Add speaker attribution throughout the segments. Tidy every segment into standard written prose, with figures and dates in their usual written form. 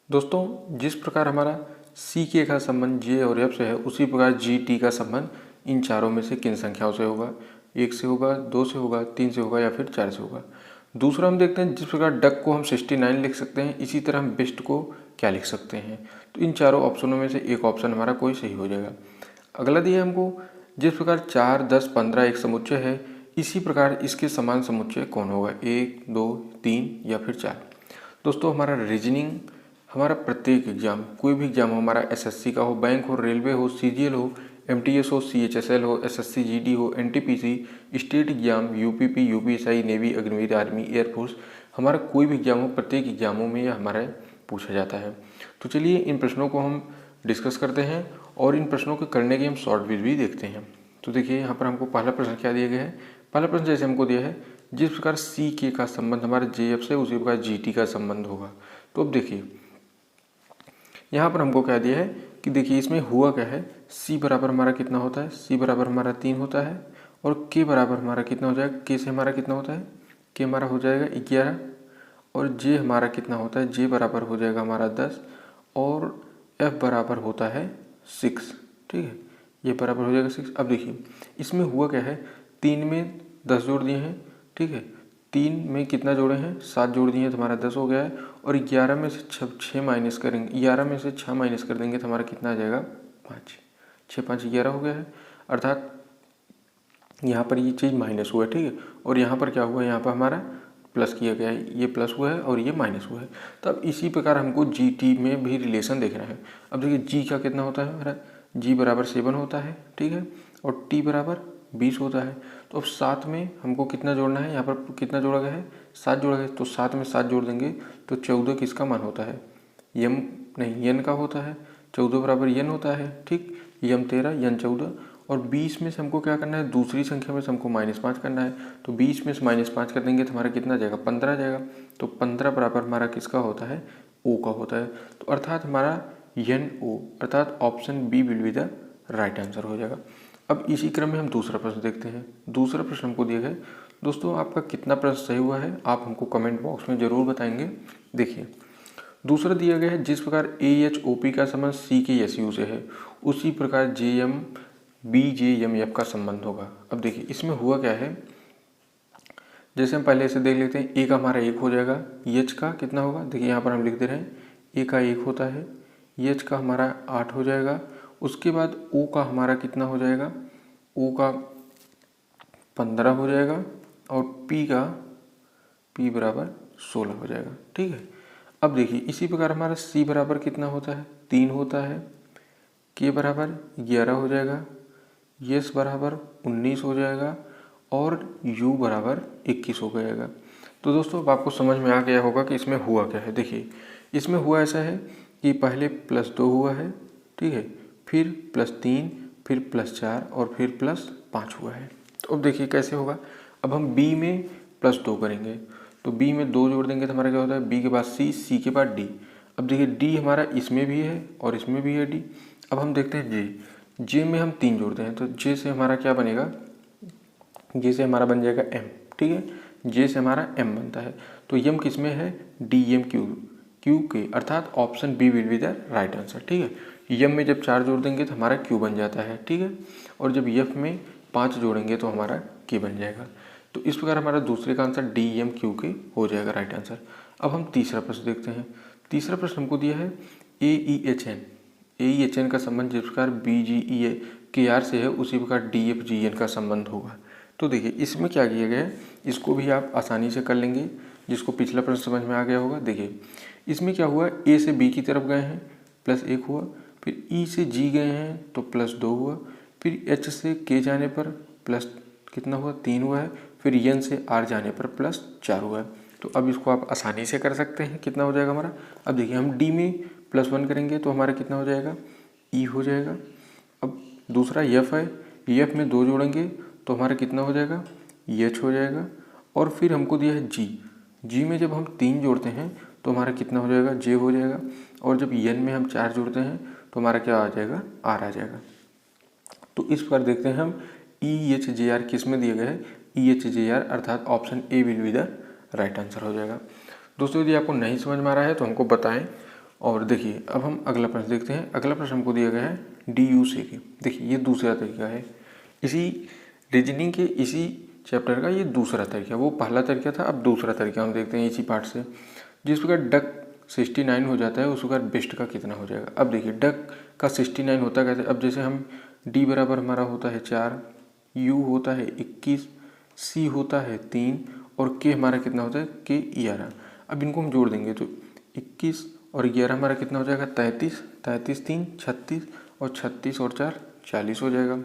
Speaker 1: दोस्तों, जिस प्रकार हमारा सी के का संबंध जे और एफ से है, उसी प्रकार जी टी का संबंध इन चारों में से किन संख्याओं से होगा? 1 से होगा, 2 से होगा, 3 से होगा या फिर 4 से होगा। दूसरा हम देखते हैं, जिस प्रकार डक को हम 69 लिख सकते हैं, इसी तरह हम बेस्ट को क्या लिख सकते हैं। तो इन चारों ऑप्शनों में से एक ऑप्शन हमारा कोई सही हो जाएगा। अगला दिया हमको, जिस प्रकार 4, 10, 15 एक समुच्चय है, इसी प्रकार इसके समान समुच्चय कौन होगा? 1, 2, 3 या फिर 4। दोस्तों, हमारा रीजनिंग, हमारा प्रत्येक एग्जाम, कोई भी एग्जाम हो, हमारा एसएससी का हो, बैंक हो, रेलवे हो, सीजीएल हो, एमटीएस हो, सीएचएसएल हो, एसएससी जीडी हो, NTPC, state exam, UPP, UPSI, navy, Agniveer, army, air force, हमारा कोई भी एग्जाम हो, प्रत्येक एग्जामों में यह हमारा पूछा जाता है। तो चलिए इन प्रश्नों को हम डिस्कस करते हैं और इन प्रश्नों के करने के हम शॉर्ट वीडियो भी देखते हैं। तो देखिए यहाँ पर हमको पहला प्रश्न क्या दिया गया है। पहला प्रश्न जैसे हमको दिया है, जिस प्रकार सी के का संबंध हमारे जे एफ से, उसी प्रकार जी टी का संबंध होगा। तो अब देखिए यहाँ पर हमको क्या दिया है कि देखिए इसमें हुआ क्या है, सी बराबर हमारा कितना होता है? सी बराबर हमारा 3 होता है और के बराबर हमारा कितना हो जाएगा? के से हमारा कितना होता है? के हमारा हो जाएगा 11 और जे हमारा कितना होता है? जे बराबर हो जाएगा हमारा 10 और एफ बराबर होता है 6। ठीक है, ये बराबर हो जाएगा 6। अब देखिए इसमें हुआ क्या है, 3 में 10 जोड़ दिए हैं। ठीक है, 3 में कितना जोड़े हैं? 7 जोड़ दिए हैं तो हमारा 10 हो गया है। और 11 में से 6 माइनस करेंगे, 11 में से 6 माइनस कर देंगे तो हमारा कितना आ जाएगा? 5। 6 5 11 हो गया है, अर्थात यहाँ पर ये चीज़ माइनस हुआ है। ठीक है, और यहाँ पर क्या हुआ? यहाँ पर हमारा प्लस किया गया है, ये प्लस हुआ है और ये माइनस हुआ है। तो अब इसी प्रकार हमको जी टी में भी रिलेशन देखना है। अब देखिए जी का कितना होता है हमारा? जी बराबर 7 होता है। ठीक है, और टी बराबर 20 होता है। तो अब 7 में हमको कितना जोड़ना है? यहाँ पर कितना जोड़ा गया है? 7 जोड़ा गया है। तो 7 में 7 जोड़ देंगे तो 14 किसका मान होता है? यम नहीं, यन का होता है। 14 बराबर यन होता है। ठीक, यम 13, यन 14। और 20 में से हमको क्या करना है? दूसरी संख्या में से हमको -5 करना है। तो 20 में से -5 कर देंगे तो हमारा कितना जाएगा? 15 जाएगा। तो 15 बराबर हमारा किसका होता है? ओ का होता है। तो अर्थात हमारा यन ओ, अर्थात option B will be the right answer हो जाएगा। अब इसी क्रम में हम दूसरा प्रश्न देखते हैं। दूसरा प्रश्न हमको दिया गया है। दोस्तों, आपका कितना प्रश्न सही हुआ है आप हमको कमेंट बॉक्स में ज़रूर बताएंगे। देखिए दूसरा दिया गया है, जिस प्रकार ए एच ओ पी का संबंध सी के एस यू से है, उसी प्रकार J M B J M F का संबंध होगा। अब देखिए इसमें हुआ क्या है, जैसे हम पहले से देख लेते हैं। ए का हमारा 1 हो जाएगा, एच का कितना होगा? देखिए यहाँ पर हम लिख दे रहे हैं, ए का 1 होता है, एच का हमारा 8 हो जाएगा। उसके बाद ओ का हमारा कितना हो जाएगा? ओ का 15 हो जाएगा और पी बराबर 16 हो जाएगा। ठीक है, अब देखिए इसी प्रकार हमारा सी बराबर कितना होता है? 3 होता है, के बराबर 11 हो जाएगा, एस बराबर 19 हो जाएगा और यू बराबर 21 हो जाएगा। तो दोस्तों अब आपको समझ में आ गया होगा कि इसमें हुआ क्या है। देखिए इसमें हुआ ऐसा है कि पहले +2 हुआ है। ठीक है, फिर +3, फिर +4 और फिर +5 हुआ है। तो अब देखिए कैसे होगा। अब हम बी में +2 करेंगे तो बी में 2 जोड़ देंगे तो हमारा क्या होता है? बी के बाद सी, सी के बाद डी। अब देखिए डी हमारा इसमें भी है और इसमें भी है डी। अब हम देखते हैं जे, जे में हम 3 जोड़ते हैं तो जे से हमारा क्या बनेगा? जे से हमारा बन जाएगा एम। ठीक है, जे से हमारा एम बनता है। तो यम किस में है? D M Q, Q K, अर्थात option B will be the right answer. ठीक है, यम में जब 4 जोड़ देंगे तो हमारा क्यू बन जाता है। ठीक है, और जब यफ में 5 जोड़ेंगे तो हमारा के बन जाएगा। तो इस प्रकार हमारा दूसरे का आंसर डी एम क्यू के हो जाएगा राइट आंसर। अब हम तीसरा प्रश्न देखते हैं। तीसरा प्रश्न हमको दिया है ए ई एच एन, ए ई एच एन का संबंध जिस प्रकार बी जी ई ए के आर से है, उसी प्रकार डी एफ जी एन का संबंध होगा। तो देखिए इसमें क्या किया गया है, इसको भी आप आसानी से कर लेंगे, जिसको पिछला प्रश्न समझ में आ गया होगा। देखिए इसमें क्या हुआ, ए से बी की तरफ गए हैं +1 हुआ, फिर ई से जी गए हैं तो +2 हुआ, फिर एच से के जाने पर प्लस कितना हुआ? 3 हुआ है, फिर एन से आर जाने पर +4 हुआ है। तो अब इसको आप आसानी से कर सकते हैं। कितना हो जाएगा हमारा? अब देखिए हम डी में +1 करेंगे तो हमारा कितना हो जाएगा? ई हो जाएगा। अब दूसरा एफ है, एफ में 2 जोड़ेंगे तो हमारा कितना हो जाएगा? एच हो जाएगा। और फिर हमको दिया है जी, जी में जब हम 3 जोड़ते हैं तो हमारा कितना हो जाएगा? जे हो जाएगा। और जब एन में हम 4 जोड़ते हैं तो हमारा क्या आ जाएगा? आर आ जाएगा। तो इस पर देखते हैं हम ई एच जे आर किस में दिया गया है? ई एच जे आर, अर्थात option A will be the right answer हो जाएगा। दोस्तों यदि आपको नहीं समझ में आ रहा है तो हमको बताएं और देखिए अब हम अगला प्रश्न देखते हैं। अगला प्रश्न हमको दिया गया है डी यू से के। देखिए ये दूसरा तरीका है, इसी रीजनिंग के इसी चैप्टर का ये दूसरा तरीका। वो पहला तरीका था, अब दूसरा तरीका हम देखते हैं इसी पार्ट से। जिस प्रकार डक 69 हो जाता है उस प्रकार बेस्ट का कितना हो जाएगा। अब देखिए डक का 69 होता कैसे। अब जैसे हम डी बराबर हमारा होता है 4, यू होता है 21, सी होता है 3 और के हमारा कितना होता है के 11। अब इनको हम जोड़ देंगे तो 21 और 11 हमारा कितना हो जाएगा 33, 33 3 36 और 36 और 4 40 हो जाएगा।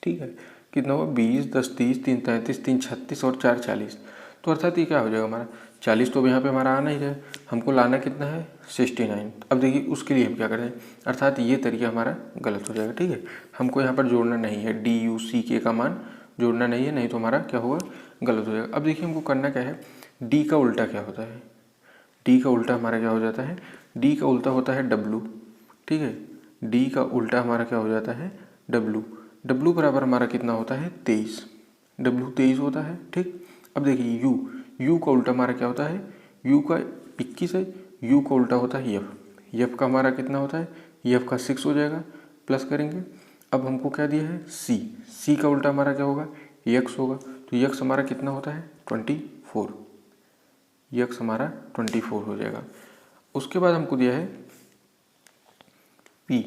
Speaker 1: ठीक है, कितना होगा 20 10 30 3 33 3 36 और 4 40। तो अर्थात ये क्या हो जाएगा हमारा 40। तो अब यहाँ पे हमारा आना ही है, हमको लाना कितना है 69। अब देखिए उसके लिए हम क्या करें, अर्थात ये तरीका हमारा गलत हो जाएगा। ठीक है, हमको यहाँ पर जोड़ना नहीं है, डी यू सी के का मान जोड़ना नहीं है, नहीं तो हमारा क्या होगा गलत हो जाएगा। अब देखिए हमको करना क्या है, डी का उल्टा क्या होता है, डी का उल्टा हमारा क्या हो जाता है, डी का उल्टा होता है डब्लू। ठीक है, डी का उल्टा हमारा क्या हो जाता है डब्लू। डब्लू बराबर हमारा कितना होता है 23, डब्लू 23 होता है। ठीक, अब देखिए यू, यू का उल्टा हमारा क्या होता है, यू का 21 है, यू का उल्टा होता है यफ, यफ का हमारा कितना होता है, यफ का 6 हो जाएगा, प्लस करेंगे। अब हमको क्या दिया है सी, सी का उल्टा हमारा क्या होगा यक्स होगा। तो यक्स हमारा कितना होता है 24, यक्स हमारा 24 हो जाएगा। उसके बाद हमको दिया है पी,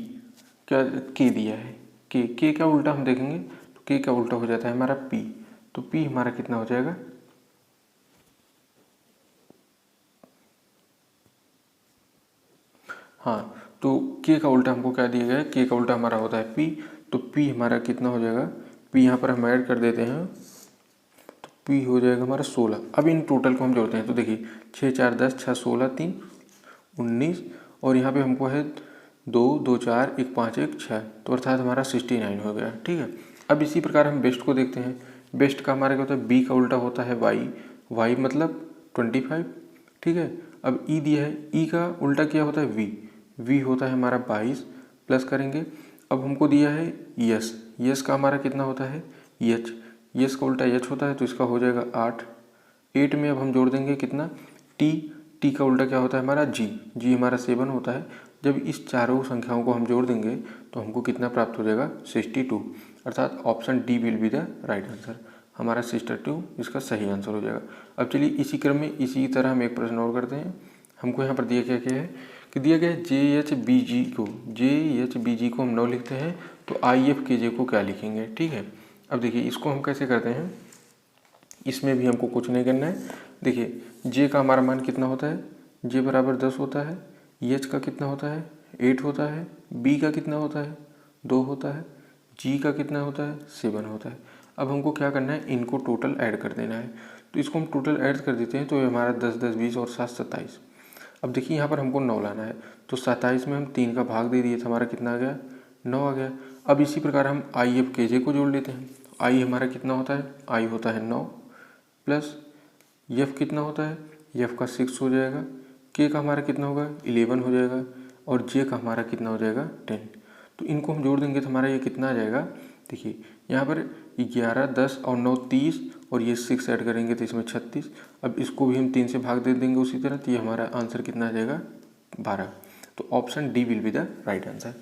Speaker 1: क्या के दिया है, के का उल्टा हम देखेंगे तो के का उल्टा हो जाता है हमारा पी। तो पी हमारा कितना हो जाएगा, हाँ तो के का उल्टा हमको क्या दिया गया है, के का उल्टा हमारा होता है पी। तो पी हमारा कितना हो जाएगा, पी यहाँ पर हम ऐड कर देते हैं तो पी हो जाएगा हमारा 16। अब इन टोटल को हम जोड़ते हैं तो देखिए 6 4 10 6 16 3 19 और यहाँ पे हमको है 2 2 4 1 5 1 6, तो अर्थात हमारा 69 हो गया। ठीक है, अब इसी प्रकार हम बेस्ट को देखते हैं। बेस्ट का हमारा क्या होता है, बी का उल्टा होता है वाई, वाई मतलब 25। ठीक है, अब ई दिया है, ई का उल्टा क्या होता है वी, वी होता है हमारा 22, प्लस करेंगे। अब हमको दिया है यस, यस का हमारा कितना होता है यच, यस का उल्टा यच होता है तो इसका हो जाएगा 8। 8 में अब हम जोड़ देंगे कितना टी, टी का उल्टा क्या होता है हमारा जी, जी हमारा 7 होता है। जब इस चारों संख्याओं को हम जोड़ देंगे तो हमको कितना प्राप्त हो जाएगा 62, अर्थात option D will be the right answer. हमारा 62 इसका सही आंसर हो जाएगा। अब चलिए इसी क्रम में इसी तरह हम एक प्रश्न और करते हैं। हमको यहाँ पर दिया क्या है कि दिया गया जे एच बी जी को, जे एच बी जी को हम 9 लिखते हैं तो आई एफ के जे को क्या लिखेंगे। ठीक है, अब देखिए इसको हम कैसे करते हैं, इसमें भी हमको कुछ नहीं करना है। देखिए जे का हमारा मान कितना होता है, जे बराबर 10 होता है, एच का कितना होता है 8 होता है, बी का कितना होता है 2 होता है, जी का कितना होता है 7 होता है। अब हमको क्या करना है, इनको टोटल ऐड कर देना है। तो इसको हम टोटल ऐड कर देते हैं तो ये हमारा 10 10 20 और 7 27। अब देखिए यहाँ पर हमको 9 लाना है तो 27 में हम 3 का भाग दे दिए तो हमारा कितना आ गया 9 आ गया। अब इसी प्रकार हम आई एफ के जे को जोड़ लेते हैं। आई हमारा कितना होता है, आई होता है 9 प्लस एफ कितना होता है, एफ का 6 हो जाएगा, के का हमारा कितना होगा 11 हो जाएगा और जे का हमारा कितना हो जाएगा 10। तो इनको हम जोड़ देंगे तो हमारा ये कितना आ जाएगा, देखिए यहाँ पर 11 10 और 9 30 और ये 6 ऐड करेंगे तो इसमें 36। अब इसको भी हम 3 से भाग दे देंगे उसी तरह, तो ये हमारा आंसर कितना आ जाएगा 12। तो option D will be the right answer.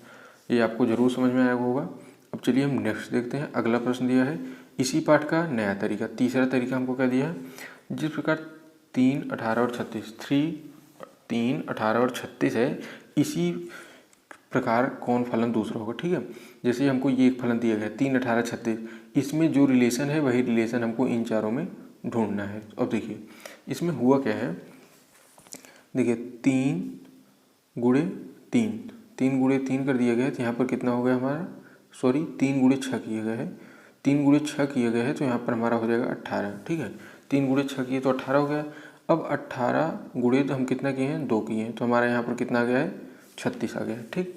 Speaker 1: ये आपको जरूर समझ में आया होगा। अब चलिए हम नेक्स्ट देखते हैं। अगला प्रश्न दिया है इसी पाठ का नया तरीका, तीसरा तरीका हमको क्या दिया है, जिस प्रकार 3 18 और 36 3 18 और 36 है, इसी प्रकार कौन फलन दूसरा होगा। ठीक है, जैसे हमको ये एक फलन दिया गया 3 18 36, इसमें जो रिलेशन है वही रिलेशन हमको इन चारों में ढूंढना है। अब देखिए इसमें हुआ क्या है, देखिए 3 गुणे 3, 3 गुणे 3 कर दिया गया है तो यहाँ पर कितना हो गया हमारा, सॉरी 3 गुणे 6 किया गया है, 3 गुणे 6 किया गया है तो यहाँ पर हमारा हो जाएगा 18। ठीक है, 3 गुणे 6 किए तो 18 हो गया। अब 18 गुणे तो हम कितना किए हैं 2 किए हैं तो हमारा यहाँ पर कितना आ गया है 36 आ गया है। ठीक,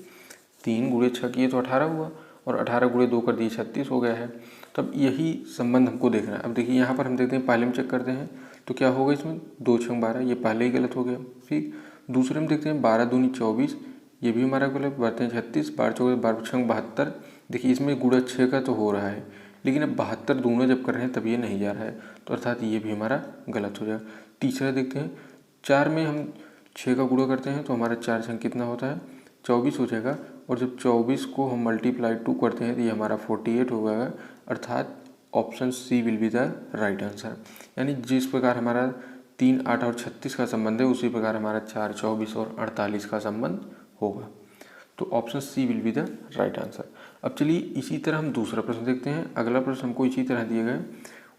Speaker 1: 3 गुणे 6 किए तो 18 हुआ और 18 गुणे 2 कर दिए 36 हो गया है। तब यही संबंध हमको देखना है। अब देखिए यहाँ पर हम देखते हैं, पहले में चेक करते हैं तो क्या होगा इसमें 2 6 12, ये पहले ही गलत हो गया। ठीक, दूसरे में देखते हैं 12 दूनी 24, ये भी हमारा गलत, बढ़ते हैं 36, 12 चौके 12 6 72। देखिए इसमें गुणा 6 का तो हो रहा है लेकिन अब 72 दूना जब कर रहे हैं तब ये नहीं जा रहा है, तो अर्थात ये भी हमारा गलत हो जाएगा। तीसरा देखते हैं 4 में हम 6 का गुणा करते हैं तो हमारा 4 छंग कितना होता है 24 हो जाएगा। और जब 24 को हम मल्टीप्लाई 2 करते हैं तो ये हमारा 48 हो गया। अर्थात option C will be the right answer. यानी जिस प्रकार हमारा 3, 8 और 36 का संबंध है उसी प्रकार हमारा 4, 24 और 48 का संबंध होगा। तो option C will be the right answer. अब चलिए इसी तरह हम दूसरा प्रश्न देखते हैं। अगला प्रश्न हमको इसी तरह दिया गया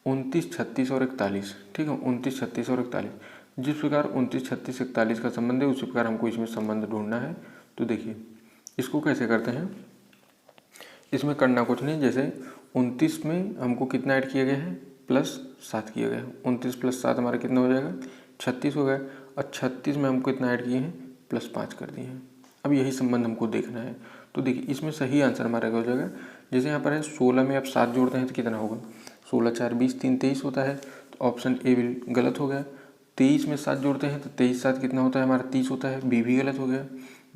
Speaker 1: 29, 36 और 41। ठीक है, 29, 36 और 41। जिस प्रकार 29, 36, 41 का संबंध है उसी प्रकार हमको इसमें संबंध ढूंढना है। तो देखिए इसको कैसे करते हैं। इसमें करना कुछ नहीं, जैसे 29 में हमको कितना ऐड किया गया है +7 किया गया है। 29 + 7 हमारा कितना हो जाएगा 36 हो गया। और 36 में हमको कितना ऐड किए हैं +5 कर दिए हैं। अब यही संबंध हमको देखना है। तो देखिए इसमें सही आंसर हमारा क्या हो जाएगा। जैसे यहाँ पर है 16 में आप 7 जोड़ते हैं तो कितना होगा 16, 4, 20, 3, 23 होता है। तो ऑप्शन ए भी गलत हो गया। 23 में 7 जोड़ते हैं तो 23, 7 कितना होता है हमारा 30 होता है। बी भी गलत हो गया।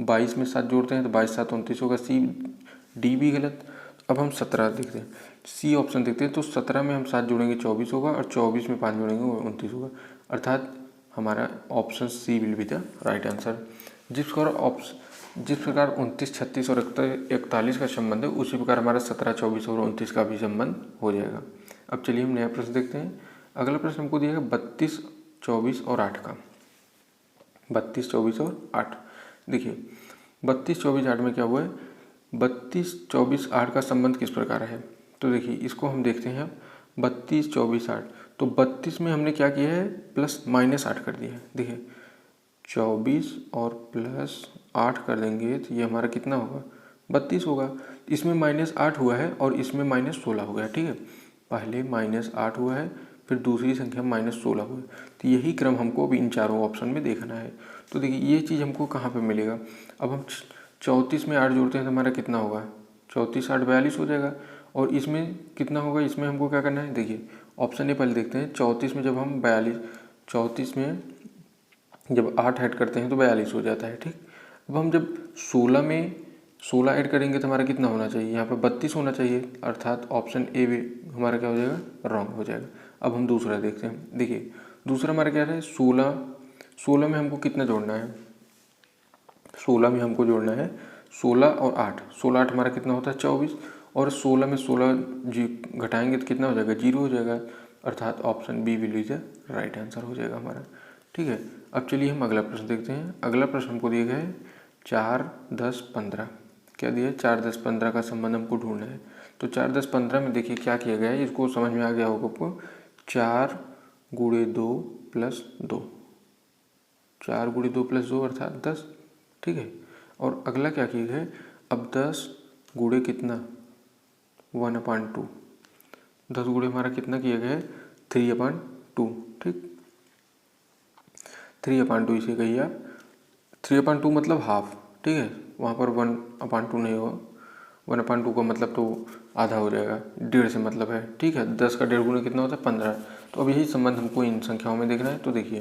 Speaker 1: 22 में 7 जोड़ते हैं तो 22, 7, 29 होगा। सी, डी भी गलत। अब हम 17 देखते हैं, सी ऑप्शन देखते हैं। तो 17 में हम 7 जोड़ेंगे 24 होगा और 24 में 5 जोड़ेंगे 29 होगा। अर्थात हमारा option C will be the right answer. जिस प्रकार 29, 36 और 41 का संबंध है उसी प्रकार हमारा 17, 24 और 29 का भी संबंध हो जाएगा। अब चलिए हम नया प्रश्न देखते हैं। अगला प्रश्न हमको दिया है 32, 24 और 8 का। 32, 24 और 8। देखिए 32, 24, 8 में क्या हुआ है 32, 24, 8 का संबंध किस प्रकार है। तो देखिए इसको हम देखते हैं। 32, 24, 8। तो 32 में हमने क्या किया है +-8 कर दिया है। देखिए 24 और +8 कर देंगे तो ये हमारा कितना होगा 32 होगा। इसमें -8 हुआ है और इसमें -16 हो गया। ठीक है, पहले -8 हुआ है फिर दूसरी संख्या -16 हुआ है। तो यही क्रम हमको अभी इन चारों ऑप्शन में देखना है। तो देखिए ये चीज़ हमको कहाँ पे मिलेगा। अब हम 34 में 8 जोड़ते हैं तो हमारा कितना होगा 34, 8, 42 हो जाएगा। और इसमें कितना होगा, इसमें हमको क्या करना है। देखिए ऑप्शन ए पहले देखते हैं। 34 में जब हम 34 में जब 8 ऐड करते हैं तो 42 हो जाता है। ठीक, अब हम जब 16 में 16 ऐड करेंगे तो हमारा कितना होना चाहिए, यहाँ पर 32 होना चाहिए। अर्थात ऑप्शन ए भी हमारा क्या हो जाएगा रॉन्ग हो जाएगा। अब हम दूसरा देखते हैं। देखिए दूसरा हमारा क्या है 16 में हमको कितना जोड़ना है 16 में हमको जोड़ना है 16 और 8। 16, 8 हमारा कितना होता है 24। और 16 में 16 घटाएंगे तो कितना हो जाएगा 0 हो जाएगा। अर्थात option B will be the right answer हो जाएगा हमारा। ठीक है, अब चलिए हम अगला प्रश्न देखते हैं। अगला प्रश्न हमको दिया गया है 4, 10, 15। क्या दिया है 4, 10, 15 का संबंध हमको ढूंढना है। तो 4, 10, 15 में देखिए क्या किया गया है, इसको समझ में आ गया होगा आपको। 4 गुणे 2 + 2, 4 गुणे 2 + 2 अर्थात 10। ठीक है, और अगला क्या किया गया है अब 10 गुणे कितना 1/2। 10 गुणे हमारा कितना किया गया है 3/2। ठीक, 3/2 इसे कहिए आप। 3/2 मतलब हाफ। ठीक है, वहाँ पर 1/2 नहीं होगा। 1/2 का मतलब तो आधा हो जाएगा, 1.5 से मतलब है। ठीक है, 10 का 1.5 गुना कितना होता है 15। तो अब यही संबंध हमको इन संख्याओं में देखना है। तो देखिए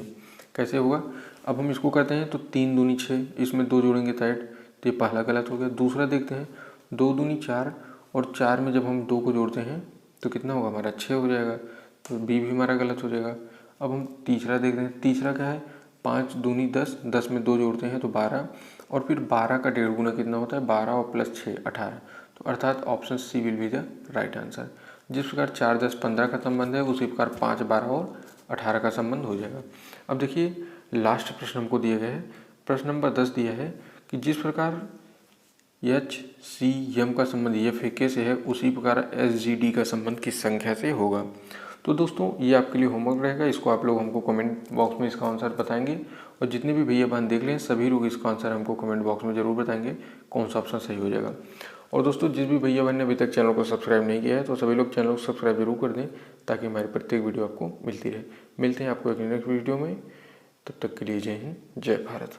Speaker 1: कैसे होगा। अब हम इसको करते हैं तो 3 दूनी 6, इसमें 2 जोड़ेंगे तो 8। तो ये पहला गलत हो गया। दूसरा देखते हैं 2 दूनी 4 और 4 में जब हम 2 को जोड़ते हैं तो कितना होगा हमारा 6 हो जाएगा। तो बी भी हमारा गलत हो जाएगा। अब हम तीसरा देखते हैं। तीसरा क्या है 5 दूनी 10, 10 में 2 जोड़ते हैं तो 12। और फिर 12 का 1.5 गुना कितना होता है 12 और +6 18। तो अर्थात option C will be the right answer. जिस प्रकार 4, 10, 15 का संबंध है उसी प्रकार 5, 12 और 18 का संबंध हो जाएगा। अब देखिए लास्ट प्रश्न हमको दिया गया है। प्रश्न नंबर 10 दिया है कि जिस प्रकार HCM का संबंध FK से है उसी प्रकार SGD का संबंध किस संख्या से होगा। तो दोस्तों ये आपके लिए होमवर्क रहेगा। इसको आप लोग हमको कमेंट बॉक्स में इसका आंसर बताएंगे। और जितने भी भैया बहन देख लें सभी लोग इसका आंसर हमको कमेंट बॉक्स में ज़रूर बताएंगे कौन सा ऑप्शन सही हो जाएगा। और दोस्तों जिस भी भैया बहन ने अभी तक चैनल को सब्सक्राइब नहीं किया है तो सभी लोग चैनल को सब्सक्राइब जरूर कर दें ताकि हमारी प्रत्येक वीडियो आपको मिलती रहे। मिलते हैं आपको एक नेक्स्ट वीडियो में, तब तक के लिए जय हिंद, जय भारत।